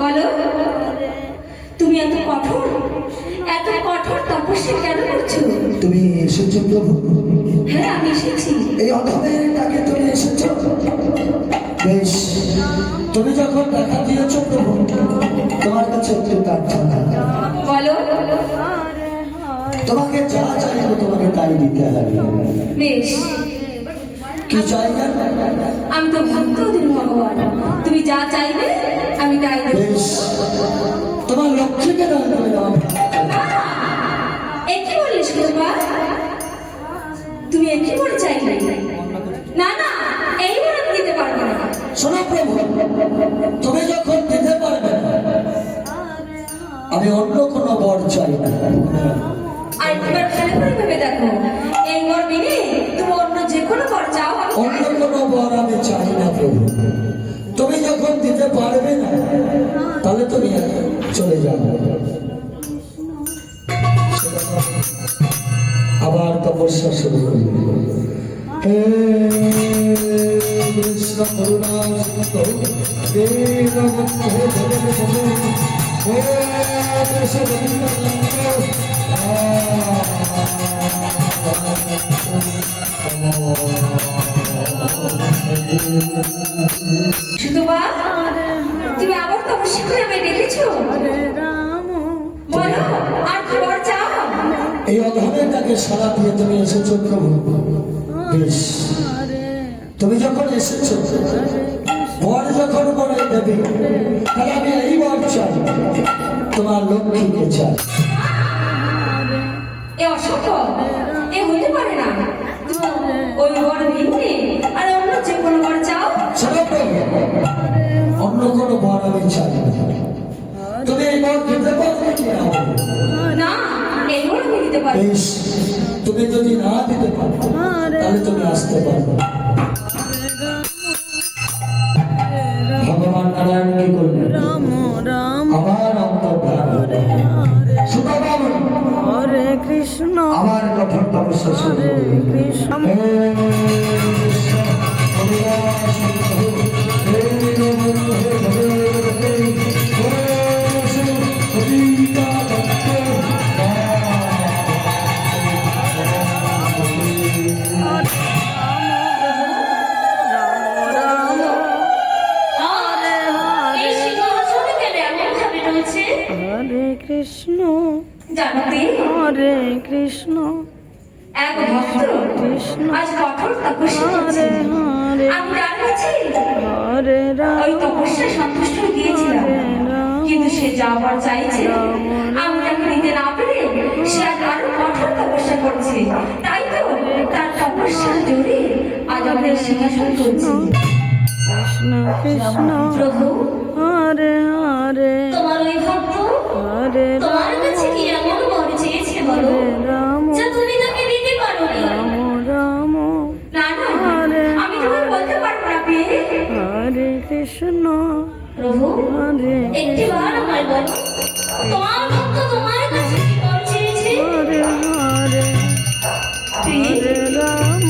বলো তুমি এত কঠোর তপস্যা কেন করছো? তুমি এসেছো প্রভু? হ্যাঁ আমি এসেছি। এই অধমের ডাকে তুমি এসেছো? বেশ, তুমি যখন দেখা দিয়েছো প্রভু, তোমার কাছে একটু প্রার্থনা। বলো। তোমাকে যা চাইবো তোমাকে তাই দিতে হবে। বেশ, কি চাইবে? আমি তো ভক্তদের ভগবান, তুমি যা চাইবে আমি তাই দেব। বেশ, তোমার লক্ষ্মীকে দান করে দাও। একই বলিস বাবা, তুমি একই বলে চাইবে? না না, এই বলে আমি দিতে পারবো না। শোনো প্রভু, তুমি যখন দিতে পারবে না, আমি অন্য কোনো বর চাই না। আর একবার ভালো করে ভেবে দেখো, এই বর মেনে তুমি অন্য যে কোনো বর চাও। অন্য কোনো বর আমি চাই না প্রভু। তুমি যখন দিতে পারবে না, তাহলে তুমি চলে যাও। আবার তপস্যা শুরু করি। হে কৃষ্ণ করুণা সিন্ধু দীনবন্ধু জগৎপতে হে সুতবা, তুমি আবার তপস্যা করে আমায় ডেকেছো? বলো, আর কি বর চাও? এই অধমের ডাকে সাড়া দিয়ে তুমি এসেছো প্রভু। বেশ, তুমি যখন এসেছো, বর যখন বলে দেবে, তাহলে আমি এই বর চাই, তোমার লক্ষ্মীকে চাই। এ অসম্ভব, এ হইতে পারে না। ওই বর ভিন্নে আর অন্য যে কোনো বর চাও। শোনো প্রভু, অন্য কোনো বর আমি চাই না। তুমি এই বর দিতে পারবে কি না? না, এই বর আমি দিতে পারি। বেশ, তুমি যদি না দিতে পারো, তাহলে তুমি আসতে পারবে। ভগবান নারায়ণ কি করলেন? আমার অন্তর্ধান হরে কৃষ্ণ আমার কঠোর তপস্যা শুরু কৃষ্ণ কৃষ্ণ জানতে হরে কৃষ্ণ এক ভক্ত কৃষ্ণ আজ কঠোর তপস্যা করছে। আমি তার কাছে হরে ওই তপস্যা সন্তুষ্ট গিয়েছিলাম, কিন্তু সে যা বর চাইছে আমি তাকে দিতে না পেরে সে আরো কঠোর তপস্যা করছে। তাই তো তার তপস্যার জোরে আজ আমাদের সিংহাসন করছে। কৃষ্ণ কৃষ্ণ প্রভু, হরে হরে তোমার ওই ভক্ত হরে তোমার কাছে কি এমন বর চেয়েছে বলো, রাম যা তুমি তাকে দিতে পারোনি? রাম রাম না না, আমি তোমার বলতে পারবো না পেয়ে। হরে কৃষ্ণ প্রভু, হরে একটিবার আমায় বলো, তোমার ভক্ত তোমার কাছে কি বর চেয়েছে? হরে হরে হরে রাম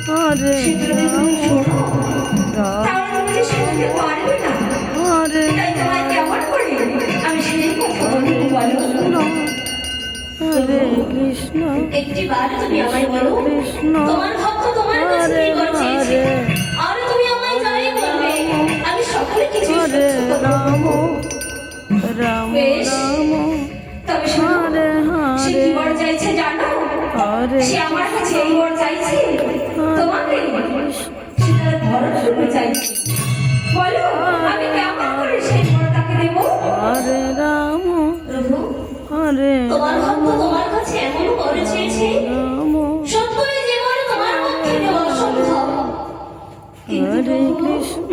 হরে সেগুলো তুমি শোনো, রাম তাহলে তুমি যে শুনতে পারবে না। হরে তাই তোমায় কেমন করে আমি সেই কথা বলবো বলো? হরে কৃষ্ণ একটিবার তুমি আমায় বলো, কৃষ্ণ তোমার ভক্ত তোমার কাছে কি বর চেয়েছে, আর তুমি আমায় যাই বলবে আমি সকলে কিছু হরে রাম রাম বেশ, রাম তবে শোনো, হরে সে হরে কি বর চাইছে জানো? হরে সে আমার কাছে এই বর চাইছে, তোমাকে সে তার ভরণ করতে চাইছে। বলো, আমি কেমন করে সেই বর তাকে দেব? হরে রাম প্রভু, হরে তোমার ভক্ত তোমার কাছে এমন বর চেয়েছে, রাম সত্যই যে বর তোমার পক্ষে দেওয়া অসম্ভব। কিন্তু হরে প্রভু, কৃষ্ণ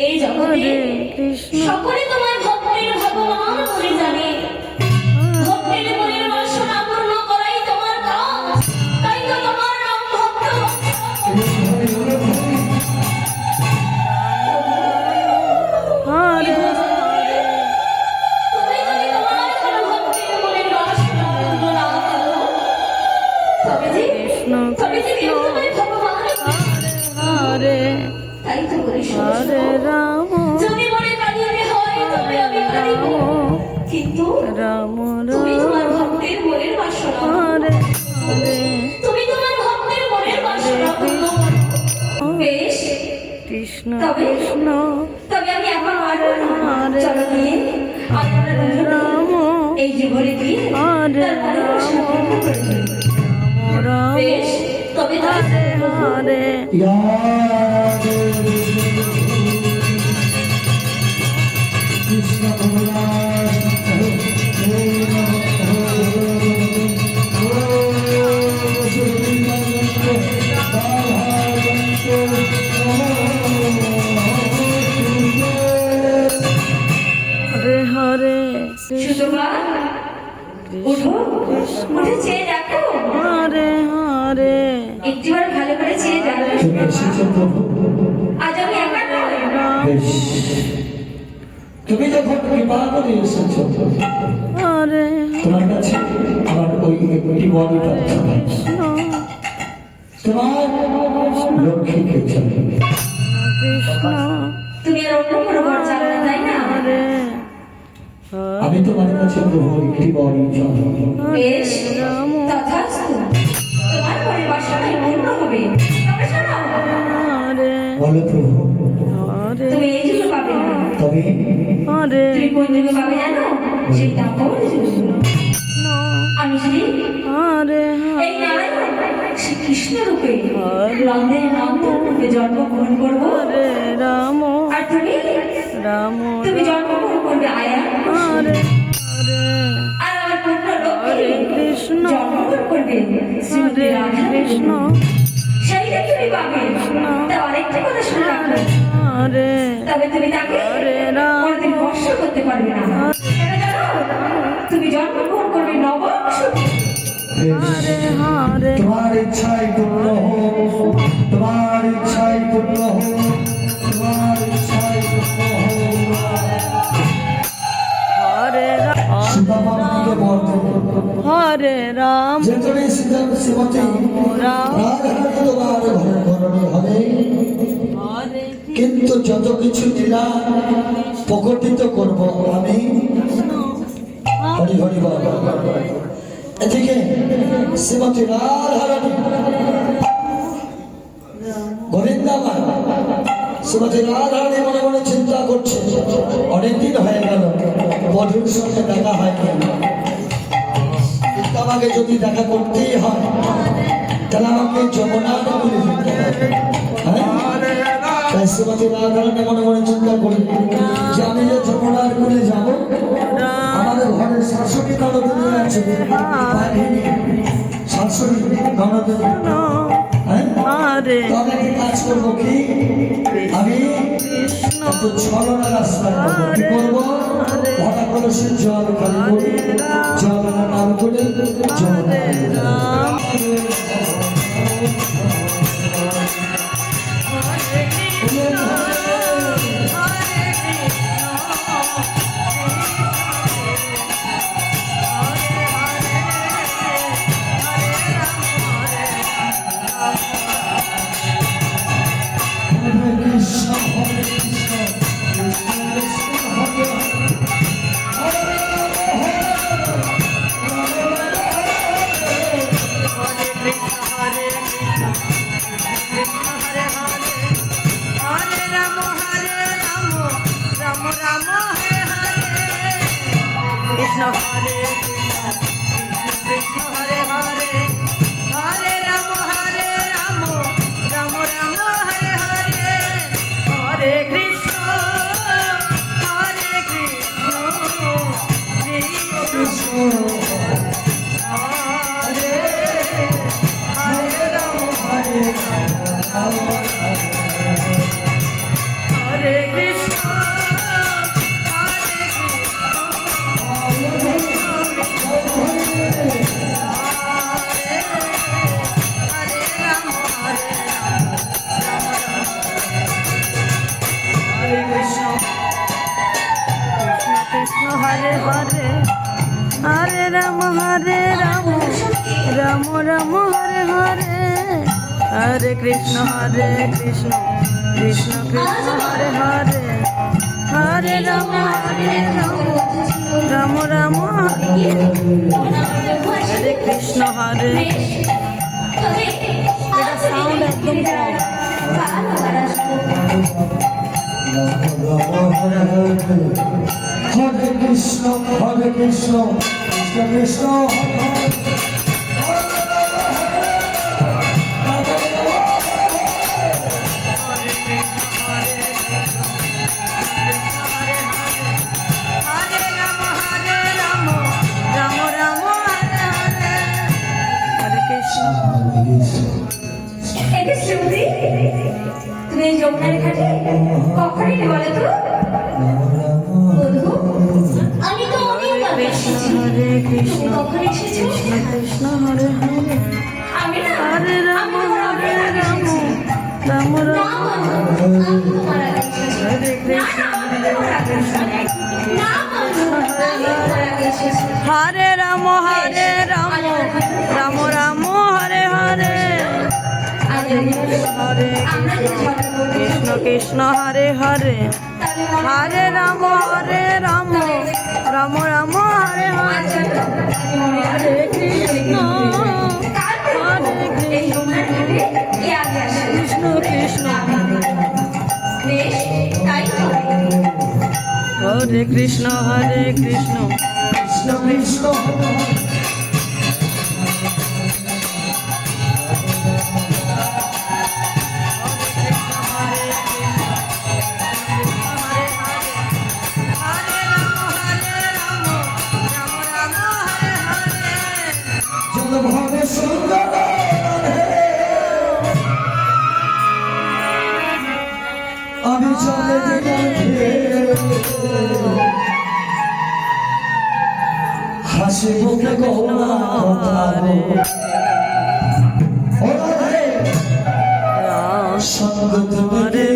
এই জগতে হরে কৃষ্ণ সকলে তোমার ভক্তের ভগবান বলে জানে। ভক্তের মনের বাসনা পূর্ণ করাই তোমার কাজ, তাই তো তোমার নাম ভক্ত। হরে তুমি যদি তোমার কোনো ভক্তের মনের বাসনা পূর্ণ না করো, তবে যে কৃষ্ণ কেউ তোমায় ভগবান হরে তাই তো বলি হরে রাম যদি মনে কাঁদিতে হয় তবে আমি কাঁদিব, কিন্তু রাম তুমি তোমার রাম ভক্তের মনের বাসনা, হরে হরে তুমি তোমার ভক্তের মনের বাসনা পূর্ণ করো। বেশ, কৃষ্ণ তবে কৃষ্ণ তবে আমি এখন পারবো না। চলো নিয়ে আমরা রাম এই জীবনে দিয়ে হরে তার মনের বাসনা পূর্ণ করে দিই। রাম বেশ, তবে তাই হরে হরে কৃষ্ণ হরে হরে সুতমা উঠো, উঠে চেয়ে দেখো, হরে হরে একটিবার ভালো করে চেয়ে দেখো। তুমি এসেছো প্রভু। আজ আমি একা নই, বেশ, তুমি যখন কৃপা করে এসেছো হরে তোমার কাছে আমার ওই একটি বড় প্রার্থনা, কৃষ্ণ তোমার লক্ষ্মীকে চাই। কৃষ্ণ তুমি আর অন্য কোনো ঘর চাও না, তাই না? হরে আমি তোমার কাছে প্রভু একটি বড় চাই। বেশ, রাম তথাস্তু। তোমার পরের বাসনাই পূর্ণ হবে। তবে শোনো, হরে বলো প্রভু, হরে তুমি এই যুগে পাবে না, তবে হরে তুমি কোন যুগে পাবে জানো? সেই দাপর যুগ। আমি সেই হরে এই নারায়ণ শ্রী কৃষ্ণ রূপে হরে। নন্দের নন্দন রূপে জন্মগ্রহণ করবো। হরে রাম আর তুমি রাম তুমি জন্মগ্রহণ করবে আয়া, হরে হরে আর আমার পুত্র লক্ষ্মী হরে কৃষ্ণ জন্মগ্রহণ করবে শ্রীমতী হরে রাধা কৃষ্ণ সেইটা তুমি পাবে। তা আরেকটা কথা শুনে রাখো, হরে তবে তুমি তাকে হরে রাম কোনোদিন স্পর্শ করতে পারবে না। কেন জানো? তুমি জন্মগ্রহণ করবে নবংশ। হরে হরে তোমার ইচ্ছাই পূর্ণ হোক, তোমার ইচ্ছাই পূর্ণ হোক, তোমার ইচ্ছাই পূর্ণ হোক। হরে সীতামাকে বর দেবে, হরে রাম যে তুমি শ্রীমতী রাম রাধারানী তোমার ঘরে ঘরণী হবে, হরে কিন্তু যত কিছু লীলা প্রকটিত করব আমি। হরি হরি বল। এদিকে শ্রীমতী রাধারানী গোবিন্দাবাই শ্রীমতী রাধারানী মনে মনে চিন্তা করছে, অনেকদিন হয়ে গেল বধূর সঙ্গে দেখা হয়নি, আমাকে যদি দেখা করতেই হয় তাহলে আমাকে যমুনার কুলে যেতে হবে। তাই শ্রীমতী রাধারানী মনে মনে চিন্তা করি যে আমি যে যমুনার কুলে যাব, আমাদের ঘরের শাশুড়ি ননদিনী আছে, শাশুড়ি ননদিনী, হ্যাঁ, হরে তবে কি কাজ করবো কি আমি একটু ছলনা রাস্তায় যাবো। কি করবো? ঘটা কলসের জল খালি করে জল নাম করে যমুনা রাম কৃষ্ণ হরে কৃষ্ণ কৃষ্ণ কৃষ্ণ হরে হরে কৃষ্ণ হরে কৃষ্ণ হরে হরে হরে রাম রাম রাম হরে হরে হরে কৃষ্ণ কৃষ্ণ হরে হরে রাম হরে কৃষ্ণ হরে হরে হরে রাম রাম রাম হরে হরে হরে কৃষ্ণ কৃষ্ণ কৃষ্ণ হরে হরে হরে রাম রাম রাম হরে কৃষ্ণ হরে এটা সাউন্ড একদম কম হরে কৃষ্ণ কৃষ্ণ কৃষ্ণ হরে রাম রাম রাম হরে হরে হরে কৃষ্ণ এটা শ্রীমতী, তুমি এই যমুনার ঘাটে কখন এলে বলো তো? বধূ, আমি তো অনেকবার এসেছি। হরে কৃষ্ণ তুমি কখন এসেছো? কৃষ্ণ হরে হরে আমি না, হরে রাম আমি তোমার হরে আগে রাম এসেছি। রাম না, রাম বন্ধু, আমি তোমার আগে এসেছি। হরে না, কৃষ্ণ না, আমি তোমার আগে এসেছি। না, বন্ধু, আমি তোমার আগে এসেছি। হরে রাম রাম রাম হরে হরে আজ আমি হরে আমরা যদি ঝগড়া করি, কৃষ্ণ কৃষ্ণ হরে হরে তাহলে মনে হয় হরে রাম রাম রাম রাম হরে হরে আজ জানো, আজ মনে হয় হরে কৃষ্ণ তারপরে এই যমুনার ঘাটে কে আগে আসে? কৃষ্ণ কৃষ্ণ বেশ, তাই হবে। হরে কৃষ্ণ কৃষ্ণ কৃষ্ণ জলভাবে সুন্দর আমি চলে হাসি মুখে গৌরা সঙ্গ তুমি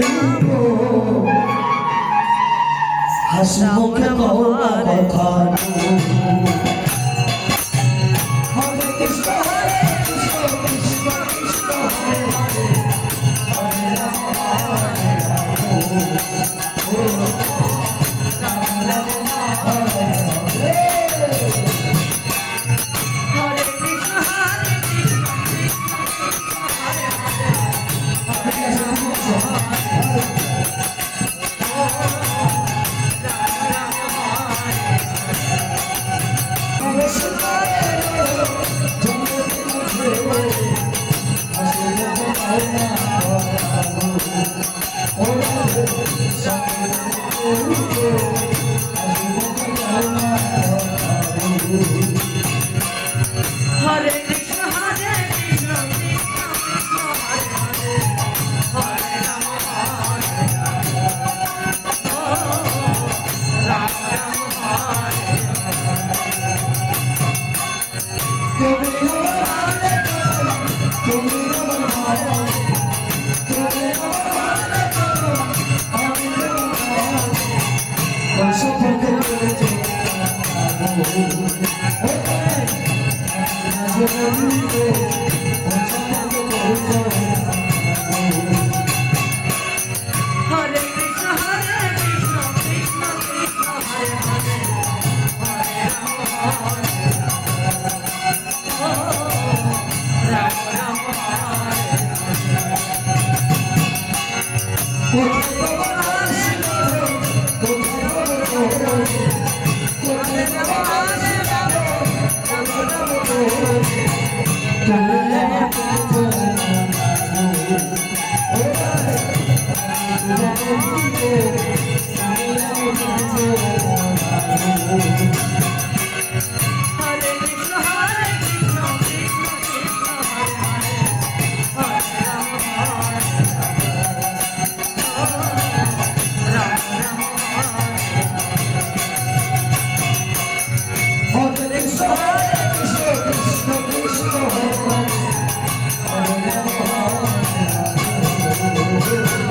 হাসি মুখে গৌরা কথা হরে কৃষ্ণ কৃষ্ণ কৃষ্ণ হরে হরে হরে কৃষ্ণ কৃষ্ণ কৃষ্ণ হরে হরে হরে রাম রাম হরে হরে কৃষ্ণ কৃষ্ণ কৃষ্ণ হরে হরে হরে রাম রাম হরে হরে কৃষ্ণ কৃষ্ণ কৃষ্ণ হরে হরে হরে রাম রাম রাম হরে